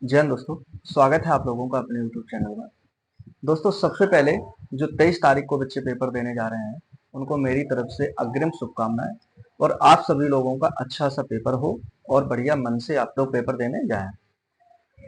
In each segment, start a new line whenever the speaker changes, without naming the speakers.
जय हिंद दोस्तों। स्वागत है आप लोगों का अपने YouTube चैनल में। दोस्तों, सबसे पहले जो 23 तारीख को बच्चे पेपर देने जा रहे हैं उनको मेरी तरफ से अग्रिम शुभकामनाएं और आप सभी लोगों का अच्छा सा पेपर हो और बढ़िया मन से आप लोग पेपर देने जाएं।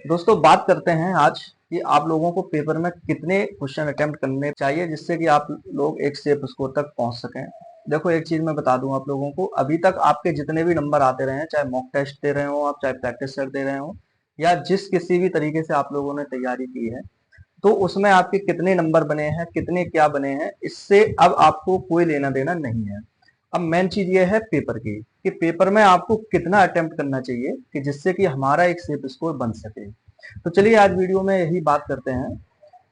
दोस्तों, बात करते हैं आज कि आप लोगों को पेपर में कितने क्वेश्चन अटेम्प्ट करने चाहिए जिससे कि आप लोग एक सेफ स्कोर तक पहुंच सकें। देखो, एक चीज मैं बता दूं आप लोगों को, अभी तक आपके जितने भी नंबर आते रहे हैं, चाहे मॉक टेस्ट दे रहे हो आप, चाहे प्रैक्टिस सेट दे रहे हो, या जिस किसी भी तरीके से आप लोगों ने तैयारी की है, तो उसमें आपके कितने नंबर बने हैं, कितने क्या बने हैं, इससे अब आपको कोई लेना देना नहीं है। अब मेन चीज ये है पेपर की, कि पेपर में आपको कितना अटेम्प्ट करना चाहिए कि जिससे कि हमारा एक सेफ स्कोर बन सके। तो चलिए आज वीडियो में यही बात करते हैं।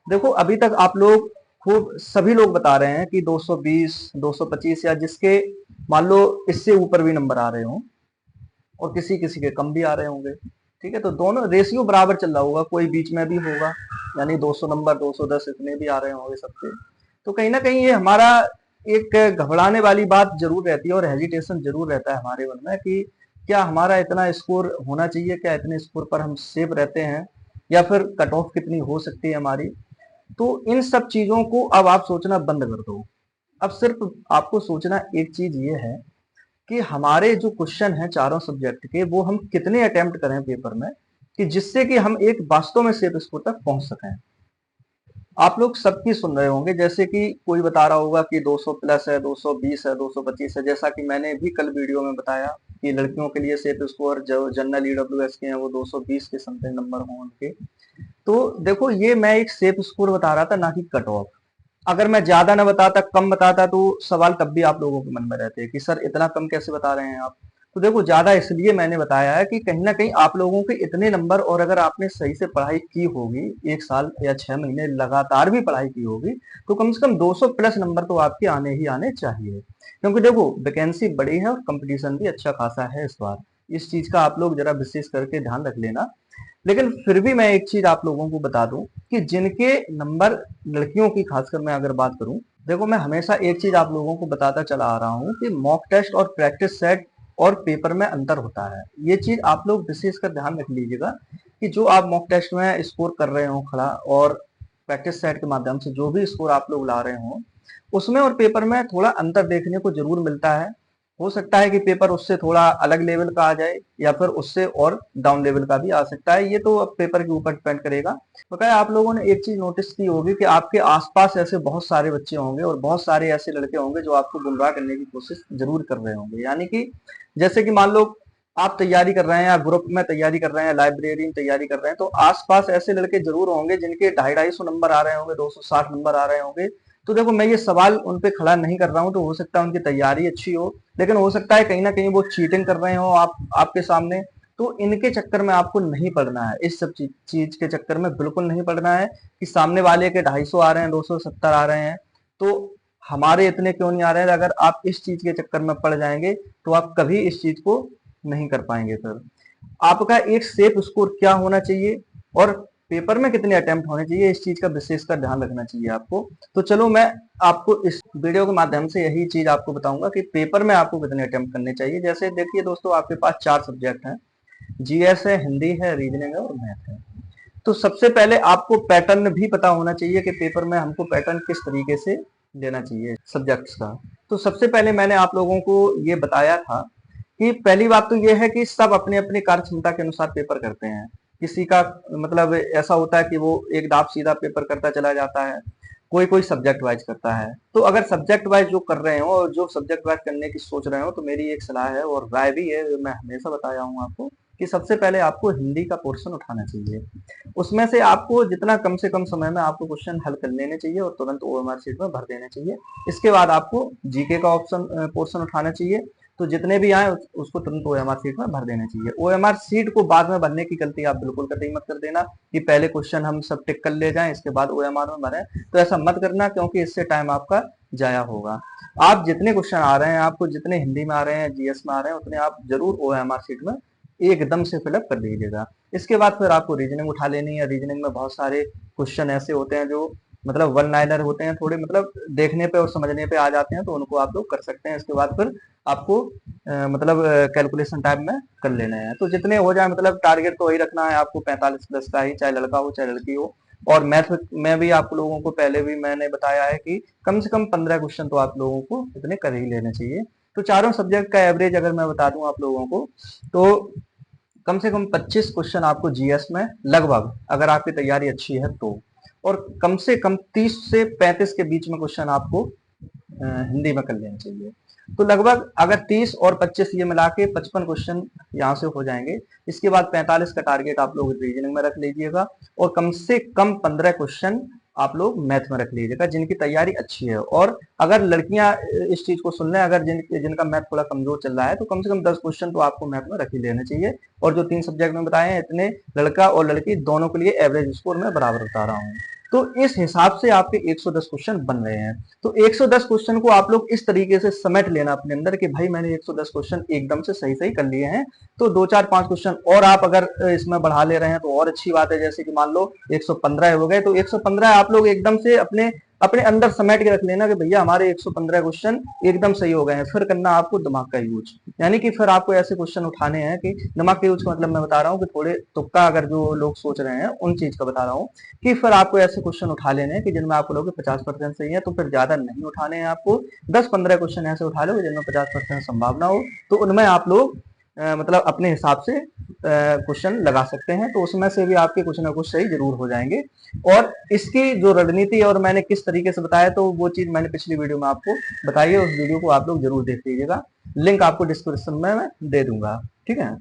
देखो, अभी तक आप लोग खूब सभी लोग बता रहे हैं कि 220, 225 या जिसके मान लो इससे ऊपर भी नंबर आ रहे हो और किसी किसी के कम भी आ रहे होंगे। ठीक है, तो दोनों रेशियो बराबर चल रहा होगा, कोई बीच में भी होगा, यानी 200 नंबर 210 इतने भी आ रहे होंगे सबके। तो कहीं ना कहीं ये हमारा एक घबराने वाली बात जरूर रहती है और हेजिटेशन जरूर रहता है हमारे मन में कि क्या हमारा इतना स्कोर होना चाहिए, क्या इतने स्कोर पर हम सेफ रहते हैं, या फिर कट ऑफ कितनी हो सकती है हमारी। तो इन सब चीजों को अब आप सोचना बंद कर दो। अब सिर्फ आपको सोचना एक चीज ये है कि हमारे जो क्वेश्चन हैं चारों सब्जेक्ट के, वो हम कितने अटेम्प्ट करें पेपर में कि जिससे कि हम एक वास्तव में सेफ स्कोर तक पहुंच सकें। आप लोग सबकी सुन रहे होंगे, जैसे कि कोई बता रहा होगा कि 200 प्लस है, 220 है, 225 है, जैसा कि मैंने भी कल वीडियो में बताया कि लड़कियों के लिए सेफ स्कोर जो जनरल ईडब्ल्यूएस के हैं वो 220 के समथिंग नंबर हों उनके। तो देखो, ये मैं एक सेफ स्कोर बता रहा था, ना कि कट ऑफ। अगर मैं ज्यादा ना बताता, कम बताता, तो सवाल तब भी आप लोगों के मन में रहते हैं कि सर इतना कम कैसे बता रहे हैं आप। तो देखो, ज्यादा इसलिए मैंने बताया है कि कहीं ना कहीं आप लोगों के इतने नंबर, और अगर आपने सही से पढ़ाई की होगी, 1 साल या 6 महीने लगातार भी पढ़ाई की होगी, तो कम से कम 200 प्लस नंबर तो आपके आने ही आने चाहिए। क्योंकि देखो, वैकेंसी बड़ी है और कंपटीशन भी अच्छा खासा है इस बार। इस चीज का आप लोग जरा विशेष करके ध्यान रख लेना। लेकिन फिर भी मैं एक चीज आप लोगों को बता दूं कि जिनके नंबर, लड़कियों की खासकर मैं अगर बात करूं, देखो मैं हमेशा एक चीज आप लोगों को बताता चला आ रहा हूं कि मॉक टेस्ट और प्रैक्टिस सेट और पेपर में अंतर होता है। ये चीज आप लोग विशेष कर ध्यान रख लीजिएगा कि जो आप मॉक टेस्ट में स्कोर कर रहे हो खड़ा, और प्रैक्टिस सेट के माध्यम से जो भी स्कोर आप लोग ला रहे हो, उसमें और पेपर में थोड़ा अंतर देखने को जरूर मिलता है। हो सकता है कि पेपर उससे थोड़ा अलग लेवल का आ जाए, या फिर उससे और डाउन लेवल का भी आ सकता है। ये तो अब पेपर के ऊपर डिपेंड करेगा। तो क्या आप लोगों ने एक चीज नोटिस की होगी कि आपके आसपास ऐसे बहुत सारे बच्चे होंगे और बहुत सारे ऐसे लड़के होंगे जो आपको गुमराह करने की कोशिश जरूर कर रहे होंगे। यानी कि जैसे कि मान लो आप तैयारी कर रहे हैं, या ग्रुप में तैयारी कर रहे हैं, लाइब्रेरी में तैयारी कर रहे हैं, तो आसपास ऐसे लड़के जरूर होंगे जिनके 250-250 नंबर आ रहे होंगे, 260 नंबर आ रहे होंगे। तो देखो, मैं ये सवाल उन पे खड़ा नहीं कर रहा हूं, तो हो सकता है उनकी तैयारी अच्छी हो, लेकिन हो सकता है कहीं ना कहीं वो चीटिंग कर रहे हो आपके सामने। तो इनके चक्कर में आपको नहीं पड़ना है, इस सब चीज के चक्कर में बिल्कुल नहीं पड़ना है कि सामने वाले के 250 आ रहे हैं, 270 आ रहे हैं, तो हमारे इतने क्यों नहीं आ रहे हैं। अगर आप इस चीज के चक्कर में पड़ जाएंगे तो आप कभी इस चीज को नहीं कर पाएंगे। फिर आपका एक सेफ स्कोर क्या होना चाहिए और पेपर में कितने अटेम्प्ट होने चाहिए, इस चीज का विशेषकर ध्यान रखना चाहिए आपको। तो चलो, मैं आपको इस वीडियो के माध्यम से यही चीज आपको बताऊंगा कि पेपर में आपको कितने अटेम्प्ट करने चाहिए। जैसे देखिए दोस्तों, आपके पास 4 सब्जेक्ट हैं, जीएस है, हिंदी है, रीजनिंग है और मैथ है। तो सबसे पहले आपको पैटर्न भी पता होना चाहिए कि पेपर में हमको पैटर्न किस तरीके से देना चाहिए सब्जेक्ट्स का। तो सबसे पहले मैंने आप लोगों को ये बताया था कि पहली बात तो ये है कि सब अपने अपने कार्य क्षमता के अनुसार पेपर करते हैं। किसी का मतलब ऐसा होता है कि वो एक दाब सीधा पेपर करता चला जाता है, कोई कोई सब्जेक्ट वाइज करता है। तो अगर सब्जेक्ट वाइज जो कर रहे हो और जो सब्जेक्ट वाइज करने की सोच रहे हो, तो मेरी एक सलाह है और राय भी है, जो मैं हमेशा बताया हूँ आपको, कि सबसे पहले आपको हिंदी का पोर्शन उठाना चाहिए। उसमें से आपको जितना कम से कम समय में आपको क्वेश्चन हल कर लेने चाहिए और तुरंत ओएमआर शीट में भर देने चाहिए। इसके बाद आपको जीके का ऑप्शन पोर्शन उठाना चाहिए। तो जितने भी आए उसको तुरंत ओएमआर शीट में भर देना चाहिए। ओएमआर शीट को बाद में भरने की गलती आप बिल्कुल कतई मत कर देना कि पहले क्वेश्चन हम सब टिक कर ले जाएं, इसके बाद ओएमआर में भरें। तो ऐसा मत करना, क्योंकि इससे टाइम आपका जाया होगा। आप जितने क्वेश्चन आ रहे हैं, आपको जितने हिंदी में आ रहे हैं, जीएस में आ रहे हैं, उतने आप जरूर ओएमआर शीट में एकदम से फिलअप कर दीजिएगा। इसके बाद फिर आपको रीजनिंग उठा लेनी है। रीजनिंग में बहुत सारे क्वेश्चन ऐसे होते हैं जो मतलब वन लाइनर होते हैं, थोड़े मतलब देखने पे और समझने पे आ जाते हैं, तो उनको आप लोग कर सकते हैं। इसके बाद फिर आपको मतलब कैलकुलेशन टाइप में कर लेने हैं। तो जितने हो जाए, मतलब टारगेट तो वही रखना है आपको 45 प्लस का ही, चाहे लड़का हो चाहे लड़की हो। और मैथ में भी आप लोगों को पहले भी मैंने बताया है कि कम से कम 15 क्वेश्चन तो आप लोगों को इतने कर ही लेने चाहिए। तो चारों सब्जेक्ट का एवरेज अगर मैं बता दूं आप लोगों को, तो कम से कम 25 क्वेश्चन आपको जीएस में लगभग, अगर आपकी तैयारी अच्छी है तो, और कम से कम 30 से 35 के बीच में क्वेश्चन आपको हिंदी में कर लेना चाहिए। तो लगभग अगर 30 और 25 ये मिला के 55 क्वेश्चन यहाँ से हो जाएंगे। इसके बाद 45 का टारगेट आप लोग रीजनिंग में रख लीजिएगा, और कम से कम 15 क्वेश्चन आप लोग मैथ में रख लीजिएगा जिनकी तैयारी अच्छी है। और अगर लड़कियां इस चीज को सुन लें, अगर जिनका मैथ थोड़ा कमजोर चल रहा है, तो कम से कम 10 क्वेश्चन तो आपको मैथ में रख ही लेने चाहिए। और जो 3 सब्जेक्ट में बताए हैं, इतने लड़का और लड़की दोनों के लिए एवरेज स्कोर मैं बराबर बता रहा हूँ। तो इस हिसाब से आपके 110 क्वेश्चन बन रहे हैं। तो 110 क्वेश्चन को आप लोग इस तरीके से समेट लेना अपने अंदर कि भाई मैंने 110 क्वेश्चन एकदम से सही सही कर लिए हैं। तो 2 4 5 क्वेश्चन और आप अगर इसमें बढ़ा ले रहे हैं तो और अच्छी बात है। जैसे कि मान लो 115 हो गए, तो 115 आप लोग एकदम से अपने अपने अंदर समेट के रख लेना कि भैया हमारे 115 क्वेश्चन एकदम सही हो गए हैं। फिर करना आपको दिमाग का यूज, यानी कि फिर आपको ऐसे क्वेश्चन उठाने हैं कि दिमाग का यूज का मतलब मैं बता रहा हूँ कि थोड़े तुक्का अगर जो लोग सोच रहे हैं उन चीज का बता रहा हूँ, कि फिर आपको ऐसे क्वेश्चन उठा लेने हैं कि जिनमें आपको लोग 50% सही है। तो फिर ज्यादा नहीं उठाने हैं आपको, 10 15 क्वेश्चन ऐसे उठा लो जिनमें 50% संभावना हो, तो उनमें आप लोग मतलब अपने हिसाब से क्वेश्चन लगा सकते हैं। तो उसमें से भी आपके कुछ ना कुछ सही जरूर हो जाएंगे। और इसकी जो रणनीति और मैंने किस तरीके से बताया, तो वो चीज मैंने पिछली वीडियो में आपको बताई है। उस वीडियो को आप लोग जरूर देख लीजिएगा, लिंक आपको डिस्क्रिप्शन में मैं दे दूंगा, ठीक है।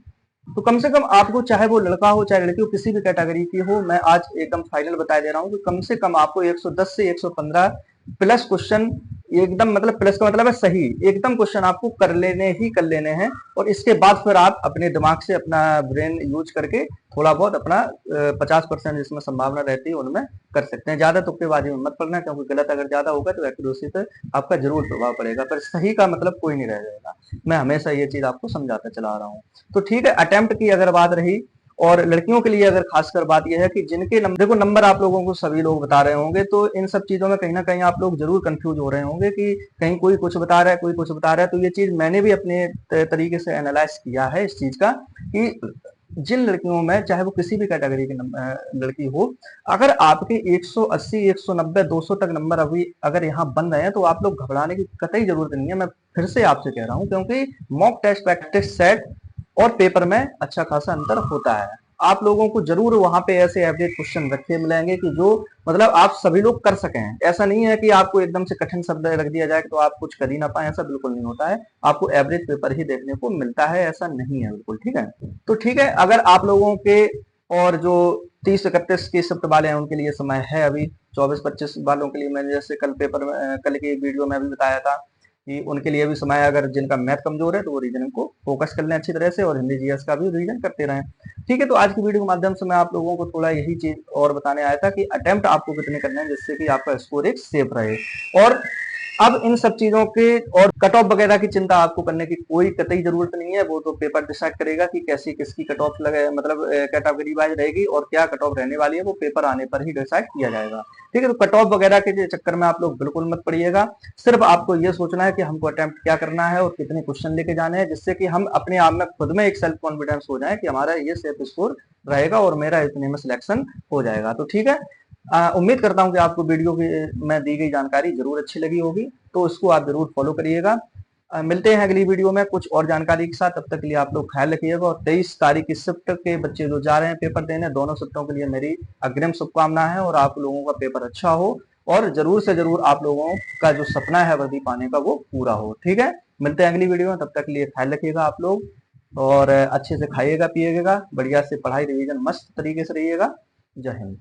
तो कम से कम आपको, चाहे वो लड़का हो चाहे लड़की हो, किसी भी कैटेगरी की हो, मैं आज एकदम फाइनल बता दे रहा हूँ कि कम से कम आपको 110 से 115 प्लस क्वेश्चन, एकदम मतलब प्लस का मतलब है सही, एकदम क्वेश्चन आपको कर लेने हैं। और इसके बाद फिर आप अपने दिमाग से अपना ब्रेन यूज करके थोड़ा बहुत अपना 50% जिसमें संभावना रहती है उनमें कर सकते हैं। ज्यादा तुक्केबाजी में मत पड़ना, क्योंकि गलत अगर ज्यादा होगा तो एक्यूरेसी पे आपका जरूर प्रभाव पड़ेगा, पर सही का मतलब कोई नहीं रह जाएगा। मैं हमेशा ये चीज आपको समझाता चला रहा हूँ। तो ठीक है, अटेम्प्ट की अगर बात रही, और लड़कियों के लिए अगर खासकर बात यह है कि जिनके नंबर, देखो नंबर आप लोगों को सभी लोग बता रहे होंगे, तो इन सब चीजों में कहीं ना कहीं आप लोग जरूर कंफ्यूज हो रहे होंगे कि कहीं कोई कुछ बता रहा है कोई कुछ बता रहा है। तो ये चीज मैंने भी अपने तरीके से एनालाइज किया है इस चीज का, कि जिन लड़कियों में, चाहे वो किसी भी कैटेगरी की लड़की हो, अगर आपके 180 190 200 तक नंबर अभी अगर यहाँ बन रहे हैं, तो आप लोग घबराने की कतई जरूरत नहीं है। मैं फिर से आपसे कह रहा हूँ, क्योंकि मॉक टेस्ट प्रैक्टिस सेट और पेपर में अच्छा खासा अंतर होता है। आप लोगों को जरूर वहां पे ऐसे एवरेज क्वेश्चन रखे मिलेंगे कि जो मतलब आप सभी लोग कर सकें। ऐसा नहीं है कि आपको एकदम से कठिन शब्द रख दिया जाए तो आप कुछ कर ही ना पाए, ऐसा बिल्कुल नहीं होता है। आपको एवरेज पेपर ही देखने को मिलता है, ऐसा नहीं है बिल्कुल, ठीक है। तो ठीक है, अगर आप लोगों के और जो 30 31 की शिफ्ट वाले हैं उनके लिए समय है अभी, 24 25 वालों के लिए मैंने जैसे कल पेपर में कल की वीडियो में भी बताया था कि उनके लिए भी समय है। अगर जिनका मैथ कमजोर है तो वो रीजनिंग को फोकस कर लें अच्छी तरह से, और हिंदी जीएस का भी रीजन करते रहें। ठीक है, तो आज की वीडियो के माध्यम से मैं आप लोगों को थोड़ा यही चीज और बताने आया था कि अटेम्प्ट आपको कितने करने हैं जिससे कि आपका स्कोर एक सेफ रहे। और अब इन सब चीजों के और कट ऑफ वगैरह की चिंता आपको करने की कोई कतई जरूरत नहीं है। वो तो पेपर डिसाइड करेगा कि कैसी किसकी कट ऑफ लगे, मतलब कैटेगरी वाइज रहेगी और क्या कट ऑफ रहने वाली है, वो पेपर आने पर ही डिसाइड किया जाएगा। ठीक है, तो कट ऑफ वगैरह के चक्कर में आप लोग बिल्कुल मत पड़िएगा। सिर्फ आपको ये सोचना है कि हमको अटेम्प्ट क्या करना है और कितने क्वेश्चन लेके जाने हैं, जिससे कि हम अपने आप में खुद में एक सेल्फ कॉन्फिडेंस हो जाए कि हमारा ये सेफ स्कोर रहेगा और मेरा इतने में सिलेक्शन हो जाएगा। तो ठीक है, उम्मीद करता हूं कि आपको वीडियो की में दी गई जानकारी जरूर अच्छी लगी होगी, तो इसको आप जरूर फॉलो करिएगा। मिलते हैं अगली वीडियो में कुछ और जानकारी के साथ। तब तक के लिए आप लोग ख्याल रखिएगा। और 23 तारीख की शिफ्ट के बच्चे जो जा रहे हैं पेपर देने, दोनों शिफ्टों के लिए मेरी अग्रिम शुभकामनाएं हैं, और आप लोगों का पेपर अच्छा हो, और जरूर से जरूर आप लोगों का जो सपना है वर्दी पाने का वो पूरा हो। ठीक है, मिलते हैं अगली वीडियो में, तब तक के लिए ख्याल रखिएगा आप लोग, और अच्छे से खाइएगा पिएगा, बढ़िया से पढ़ाई रिवीजन मस्त तरीके से रहिएगा। जय हिंद।